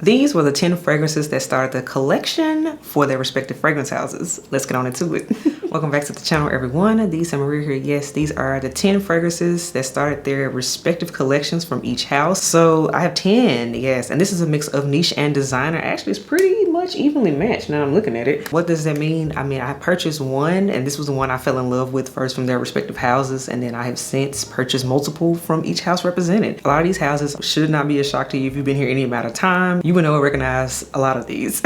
These were the 10 fragrances that started the collection for their respective fragrance houses. Let's get on into it. Welcome back to the channel, everyone. These are Maria here. Yes, these are the 10 fragrances that started their respective collections from each house. So I have 10, yes, and this is a mix of niche and designer. Actually, it's pretty much evenly matched now I'm looking at it. What does that mean? I mean, I purchased one, and this was the one I fell in love with first from their respective houses, and then I have since purchased multiple from each house represented. A lot of these houses should not be a shock to you if you've been here any amount of time. You would know and recognize a lot of these.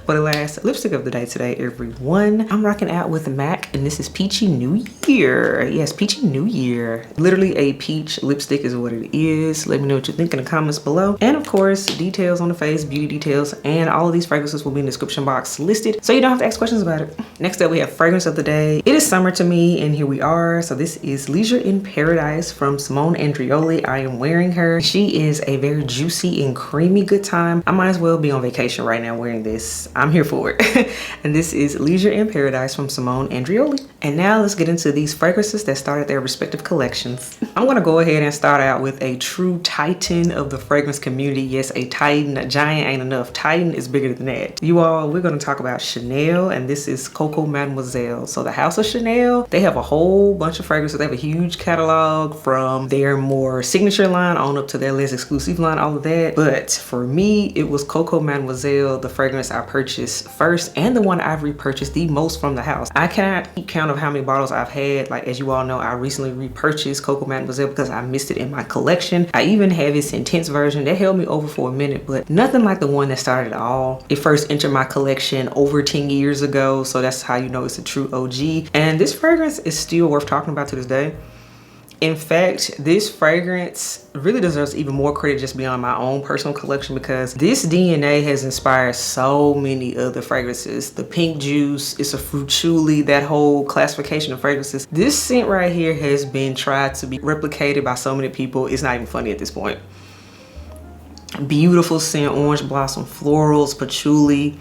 But alas, lipstick of the day today, everyone. I'm rocking out with MAC, and this is Peachy New Year. Yes, Peachy New Year. Literally a peach lipstick is what it is. Let me know what you think in the comments below. And of course, details on the face, beauty details, and all of these fragrances will be in the description box listed, so you don't have to ask questions about it. Next up, we have fragrance of the day. It is summer to me, and here we are. So this is Leisure in Paradise from Simone Andreoli. I am wearing her. She is a very juicy and creamy good time. I might as well be on vacation right now wearing this. I'm here for it. And this is Leisure in Paradise from Simone Andreoli. And now let's get into these fragrances that started their respective collections. I'm gonna go ahead and start out with a true titan of the fragrance community. Yes, a titan. A giant ain't enough. Titan is bigger than that. You all, we're gonna talk about Chanel, and this is Coco Mademoiselle. So the House of Chanel, they have a whole bunch of fragrances. They have a huge catalog from their more signature line on up to their less exclusive line, all of that. But for me, it was Coco Mademoiselle, the fragrance I purchased first and the one I've repurchased the most from the house. I cannot keep count of how many bottles I've had. Like, as you all know, I recently repurchased Coco Mademoiselle because I missed it in my collection. I even have its intense version that held me over for a minute, but nothing like the one that started it all. It first entered my collection over 10 years ago, so that's how you know it's a true OG. And this fragrance is still worth talking about to this day. In fact, this fragrance really deserves even more credit just beyond my own personal collection, because this DNA has inspired so many other fragrances. The pink juice, it's a fruituli, that whole classification of fragrances. This scent right here has been tried to be replicated by so many people. It's not even funny at this point. Beautiful scent, orange blossom, florals, patchouli,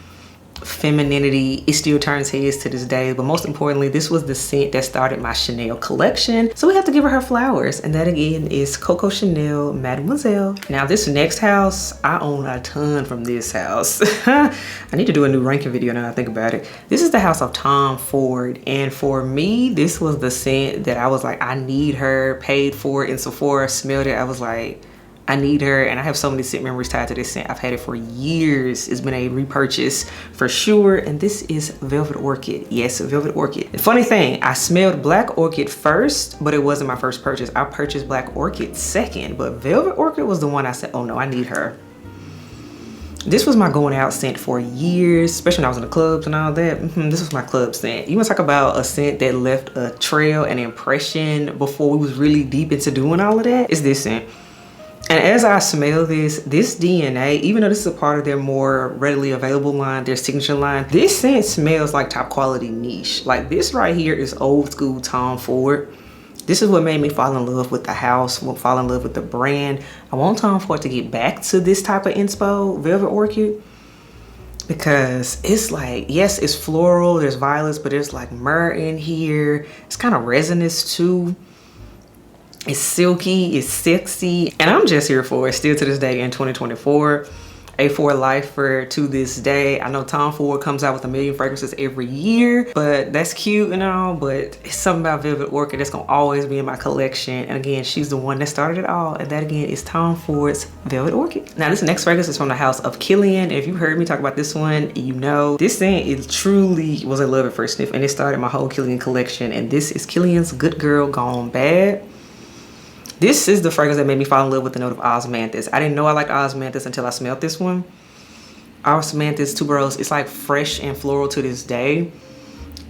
femininity. It still turns heads to this day, but most importantly, this was the scent that started my Chanel collection, so we have to give her flowers, and that again is Coco Chanel Mademoiselle. Now this next house, I own a ton from this house. I need to do a new ranking video now I think about it. This is the house of Tom Ford, and for me, this was the scent that I was like, I need her. Paid for it in Sephora, smelled it, I was like, I need her, and I have so many scent memories tied to this scent. I've had it for years. It's been a repurchase for sure, and this is Velvet Orchid. Yes, Velvet Orchid. The funny thing, I smelled Black Orchid first, but it wasn't my first purchase. I purchased Black Orchid second, but Velvet Orchid was the one I said, oh no, I need her. This was my going out scent for years, especially when I was in the clubs and all that. This was my club scent. You want to talk about a scent that left a trail, an impression before we was really deep into doing all of that? It's this scent. And as I smell this DNA, even though this is a part of their more readily available line, their signature line, this scent smells like top quality niche. Like, this right here is old school Tom Ford. This is what made me fall in love with the house, fall in love with the brand. I want Tom Ford to get back to this type of inspo, Velvet Orchid, because it's like, yes, it's floral, there's violets, but there's like myrrh in here. It's kind of resinous too. It's silky, it's sexy, and I'm just here for it still to this day in 2024. A for lifer to this day. I know Tom Ford comes out with 1 million fragrances every year, but that's cute and all, but it's something about Velvet Orchid that's gonna always be in my collection. And again, she's the one that started it all, and that again is Tom Ford's Velvet Orchid. Now this next fragrance is from the house of Killian. If you've heard me talk about this one, you know this scent, it truly was a love at first sniff, and it started my whole Killian collection. And this is Killian's Good Girl Gone Bad. This is the fragrance that made me fall in love with the note of osmanthus. I didn't know I liked osmanthus until I smelled this one. Osmanthus tuberose, it's like fresh and floral to this day.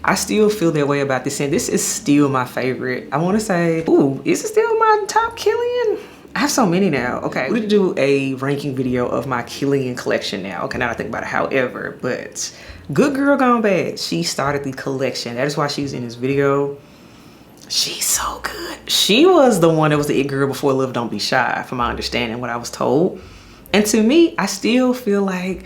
I still feel that way about this scent. This is still my favorite. I want to say, ooh, is it still my top Killian? I have so many now. Okay, we need to do a ranking video of my Killian collection now. Okay, now I think about it, however, but Good Girl Gone Bad, she started the collection. That is why she's in this video. She's so good. She was the one that was the it girl before Love Don't Be Shy, from my understanding, what I was told. And to me, I still feel like,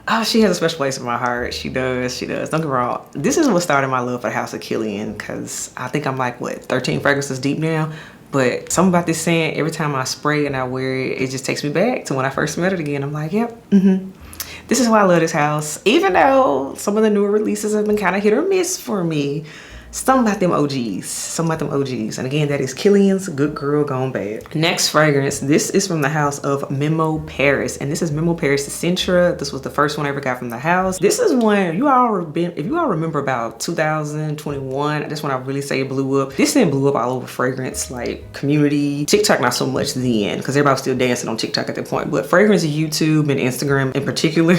oh, she has a special place in my heart. She does, she does. Don't get me wrong. This is what started my love for the House of Killian, because I think I'm like, what, 13 fragrances deep now? But something about this scent, every time I spray and I wear it, it just takes me back to when I first smelled it again. I'm like, yep, this is why I love this house. Even though some of the newer releases have been kind of hit or miss for me, something about them OGs. Something about them OGs. And again, that is Killian's Good Girl Gone Bad. Next fragrance, this is from the house of Memo Paris. And this is Memo Paris Centra. This was the first one I ever got from the house. This is when if you all remember about 2021, that's when I really say it blew up. This thing blew up all over fragrance, like community. TikTok not so much then, because everybody was still dancing on TikTok at that point. But fragrance, YouTube and Instagram in particular,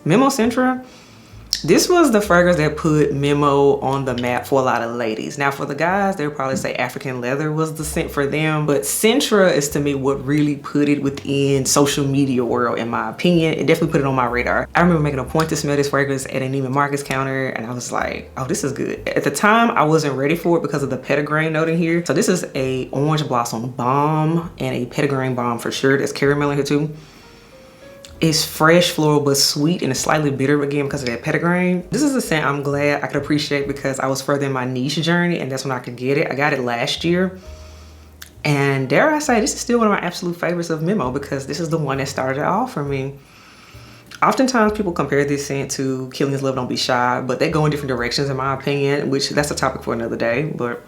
Memo Centra. This was the fragrance that put Memo on the map for a lot of ladies. Now for the guys, they would probably say African leather was the scent for them. But Centra is to me what really put it within social media world, in my opinion. It definitely put it on my radar. I remember making a point to smell this fragrance at an Neiman Marcus counter, and I was like, oh, this is good. At the time, I wasn't ready for it because of the petitgrain note in here. So this is a orange blossom bomb and a petitgrain bomb for sure. There's caramel in here too. It's fresh floral but sweet, and it's slightly bitter again because of that petitgrain. This is a scent I'm glad I could appreciate because I was further in my niche journey, and that's when I could get it. I got it last year, and dare I say, this is still one of my absolute favorites of Memo because this is the one that started it all for me. Oftentimes people compare this scent to Killian's Love Don't Be Shy, but they go in different directions in my opinion, which that's a topic for another day. But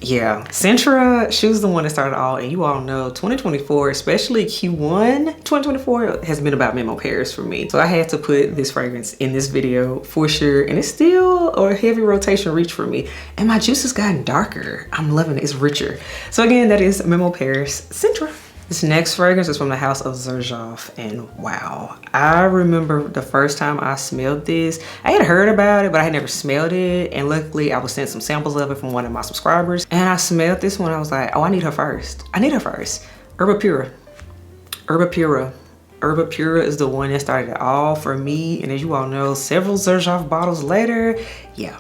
yeah, Centra, she was the one that started all, and you all know 2024, especially Q1 2024, has been about Memo Paris for me. So I had to put this fragrance in this video for sure, and it's still a heavy rotation reach for me. And my juice has gotten darker. I'm loving it, it's richer. So again, that is Memo Paris Centra. This next fragrance is from the house of Jomashop, and wow, I remember the first time I smelled this. I had heard about it, but I had never smelled it, and luckily I was sent some samples of it from one of my subscribers, and I smelled this one. I was like, oh, I need her first. I need her first. Herba Pura. Herba Pura. Herba Pura is the one that started it all for me, and as you all know, several Jomashop bottles later, yeah,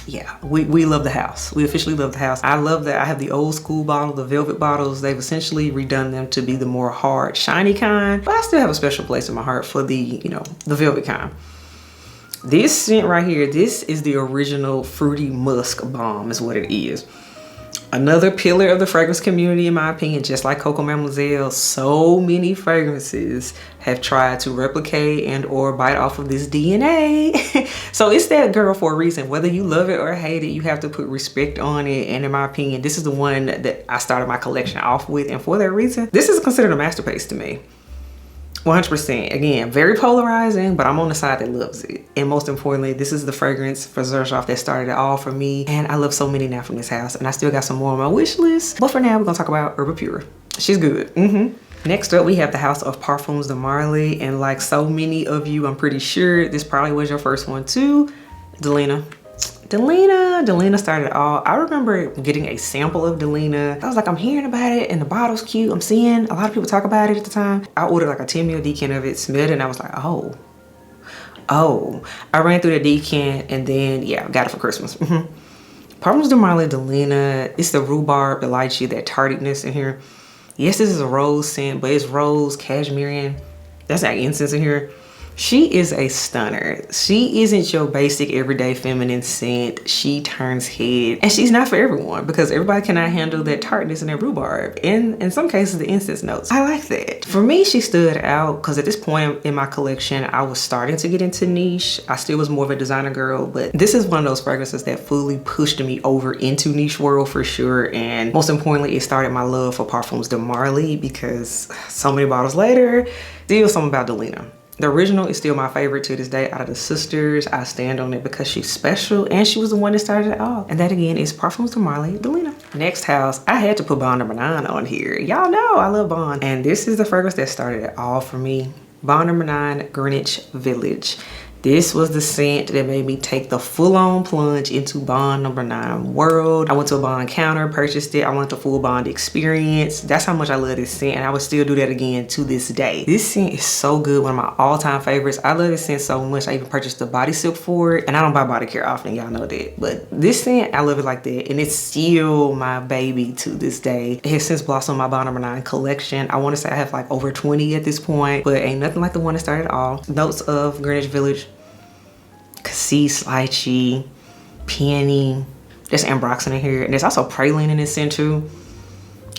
yeah, we love the house. We officially love the house. I love that I have the old school bottle, the velvet bottles. They've essentially redone them to be the more hard, shiny kind, but I still have a special place in my heart for the, you know, the velvet kind. This scent right here, this is the original fruity musk bomb is what it is. Another pillar of the fragrance community, in my opinion, just like Coco Mademoiselle, so many fragrances have tried to replicate and or bite off of this DNA. So it's that girl for a reason. Whether you love it or hate it, you have to put respect on it. And in my opinion, this is the one that I started my collection off with. And for that reason, this is considered a masterpiece to me. 100%. Again, very polarizing, but I'm on the side that loves it. And most importantly, this is the fragrance for Jomashop that started it all for me. And I love so many now from this house, and I still got some more on my wish list. But for now, we're gonna talk about Herba Pura. She's good. Next up, we have the house of Parfums de Marly, and like so many of you, I'm pretty sure this probably was your first one too, Delina. Delina started it all. I remember getting a sample of Delina. I was like, I'm hearing about it and the bottle's cute. I'm seeing a lot of people talk about it at the time. I ordered like a 10 ml decant of it, smelled it, and I was like, oh. I ran through the decant, and then yeah, got it for Christmas. Parfums de Marly Delina. It's the rhubarb, the lychee, that tartiness in here. Yes, this is a rose scent, but it's rose, cashmere. That's like incense in here. She is a stunner. She isn't your basic everyday feminine scent. She turns head, and she's not for everyone because everybody cannot handle that tartness and that rhubarb, and in some cases the incense notes. I like that. For me, she stood out because at this point in my collection, I was starting to get into niche. I still was more of a designer girl, but this is one of those fragrances that fully pushed me over into niche world for sure. And most importantly, it started my love for Parfums de Marly because so many bottles later, still something about Delina. The original is still my favorite to this day. Out of the sisters, I stand on it because she's special, and she was the one that started it all. And that again is Parfums de Marly Delina. Next house, I had to put Bond No. 9 on here. Y'all know I love Bond. And this is the fragrance that started it all for me. Bond No. 9 Greenwich Village. This was the scent that made me take the full-on plunge into Bond No. 9 world. I went to a Bond counter, purchased it. I wanted the full Bond experience. That's how much I love this scent, and I would still do that again to this day. This scent is so good, one of my all-time favorites. I love this scent so much, I even purchased the body silk for it, and I don't buy body care often, y'all know that. But this scent, I love it like that, and it's still my baby to this day. It has since blossomed my Bond No. 9 collection. I want to say I have like over 20 at this point, but ain't nothing like the one that started it all. Notes of Greenwich Village, cassis, lychee, peony, There's ambroxan in here, and there's also praline in this scent too.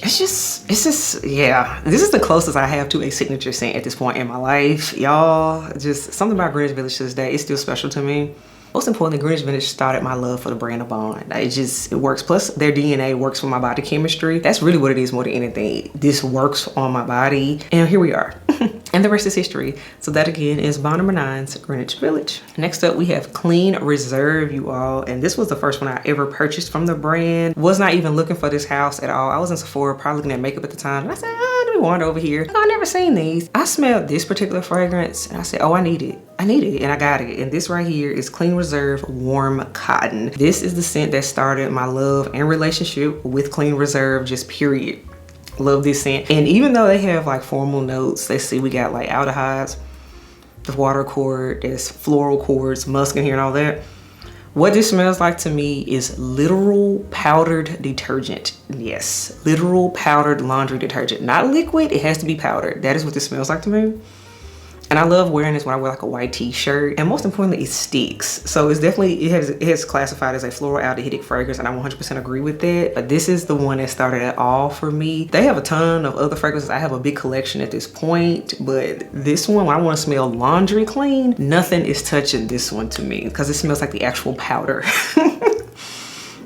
It's just, yeah. This is the closest I have to a signature scent at this point in my life. Y'all, just something about Greenwich Village to this day, it's still special to me. Most importantly, Greenwich Village started my love for the brand of Bond. It works. Plus, their DNA works for my body chemistry. That's really what it is more than anything. This works on my body. And here we are. And the rest is history. So that again is Bond No. 9's Greenwich Village. Next up, we have Clean Reserve, you all. And this was the first one I ever purchased from the brand. Was not even looking for this house at all. I was in Sephora, probably looking at makeup at the time. And I said, let me wander over here. I've never seen these. I smelled this particular fragrance and I said, oh, I need it. I need it, and I got it. And this right here is Clean Reserve Warm Cotton. This is the scent that started my love and relationship with Clean Reserve, just period. Love this scent. And even though they have like formal notes, let's see, we got like aldehydes, the water cord, there's floral cords, musk in here and all that. What this smells like to me is literal powdered detergent. Yes, literal powdered laundry detergent. Not liquid, it has to be powdered. That is what this smells like to me. And I love wearing this when I wear like a white t-shirt. And most importantly, it sticks. So it's definitely, it has classified as a floral aldehydic fragrance, and I 100% agree with that. But this is the one that started it all for me. They have a ton of other fragrances. I have a big collection at this point, but this one, when I want to smell laundry clean, nothing is touching this one to me because it smells like the actual powder.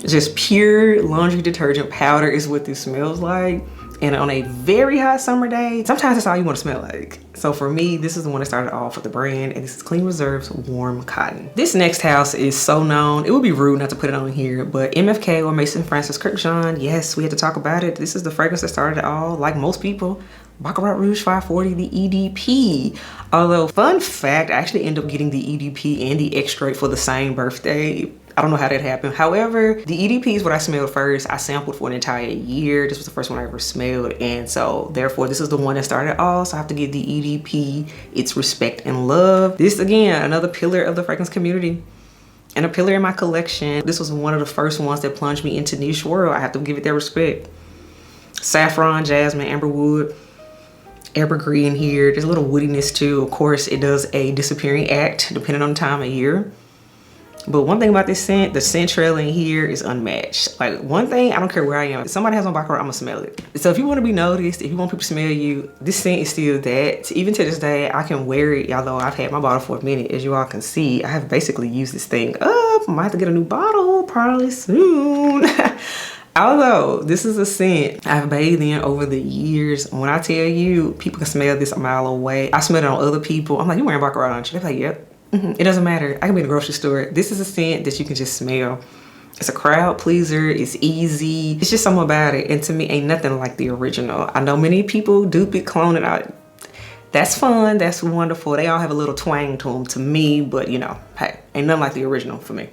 Just pure laundry detergent powder is what this smells like. And on a very hot summer day, sometimes that's all you want to smell like. So for me, this is the one that started off with the brand, and this is Clean Reserve's Warm Cotton. This next house is so known, it would be rude not to put it on here, but MFK or Mason Francis Kurkdjian, yes, we had to talk about it. This is the fragrance that started it all, like most people. Baccarat Rouge 540, the EDP. Although, fun fact, I actually ended up getting the EDP and the extrait for the same birthday. I don't know how that happened. However, the EDP is what I smelled first. I sampled for an entire year. This was the first one I ever smelled. And so therefore, this is the one that started all. So I have to give the EDP its respect and love. This again, another pillar of the fragrance community and a pillar in my collection. This was one of the first ones that plunged me into niche world. I have to give it their respect. Saffron, jasmine, amberwood, ambergris in here. There's a little woodiness too. Of course, it does a disappearing act depending on the time of year. But one thing about this scent, the scent trail in here is unmatched. Like one thing, I don't care where I am. If somebody has on Baccarat, I'm gonna smell it. So if you wanna be noticed, if you want people to smell you, this scent is still that. Even to this day, I can wear it, although I've had my bottle for a minute. As you all can see, I have basically used this thing up. I might have to get a new bottle probably soon. Although this is a scent I've bathed in over the years. When I tell you, people can smell this a mile away. I smell it on other people. I'm like, you wearing Baccarat, aren't you? They're like, yep. It doesn't matter. I can be in the grocery store. This is a scent that you can just smell. It's a crowd pleaser. It's easy. It's just something about it. And to me, ain't nothing like the original. I know many people dupe it, clone it out. That's fun. That's wonderful. They all have a little twang to them to me. But you know, hey, ain't nothing like the original for me.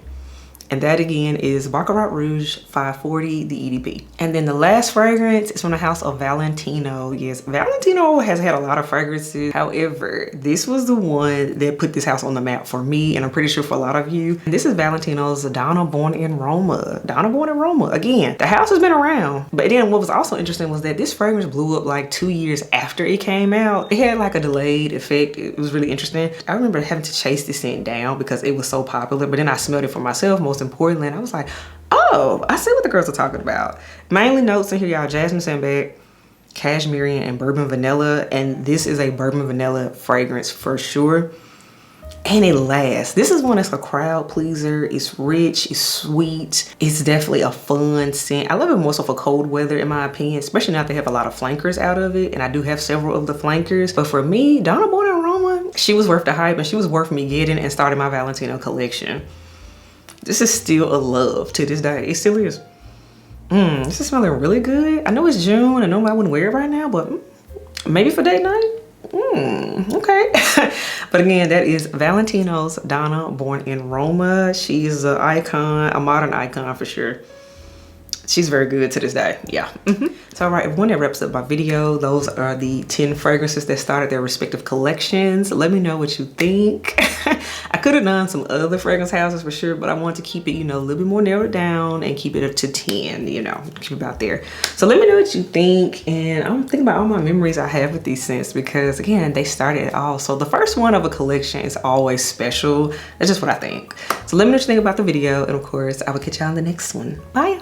And that again is Baccarat Rouge 540, the EDP. And then the last fragrance is from the house of Valentino. Yes, Valentino has had a lot of fragrances. However, this was the one that put this house on the map for me, and I'm pretty sure for a lot of you. And this is Valentino's Donna Born in Roma. Donna Born in Roma. Again, the house has been around. But then what was also interesting was that this fragrance blew up like 2 years after it came out. It had like a delayed effect. It was really interesting. I remember having to chase this scent down because it was so popular, but then I smelled it for myself most importantly, and I was like, oh, I see what the girls are talking about. Mainly notes in here, y'all: jasmine sandbag, cashmere, and bourbon vanilla. And this is a bourbon vanilla fragrance for sure. And it lasts. This is one that's a crowd pleaser. It's rich, it's sweet. It's definitely a fun scent. I love it more so for cold weather in my opinion, especially now they have a lot of flankers out of it. And I do have several of the flankers. But for me, Donna Born in Roma, she was worth the hype, and she was worth me getting and starting my Valentino collection. This is still a love to this day. It still is. This is smelling really good. I know it's June. I know I wouldn't wear it right now, but maybe for date night. Okay. But again, that is Valentino's Donna Born in Roma. She's an icon, a modern icon for sure. she's very good to this day. Yeah. So all right, everyone, that wraps up my video. Those are the 10 fragrances that started their respective collections. Let me know what you think. I could have done some other fragrance houses for sure, but I wanted to keep it, you know, a little bit more narrowed down and keep it up to 10, you know, keep it out there. So let me know what you think. And I'm thinking about all my memories I have with these scents because, again, they started it all. So the first one of a collection is always special. That's just what I think. So let me know what you think about the video. And of course, I will catch y'all in the next one. Bye.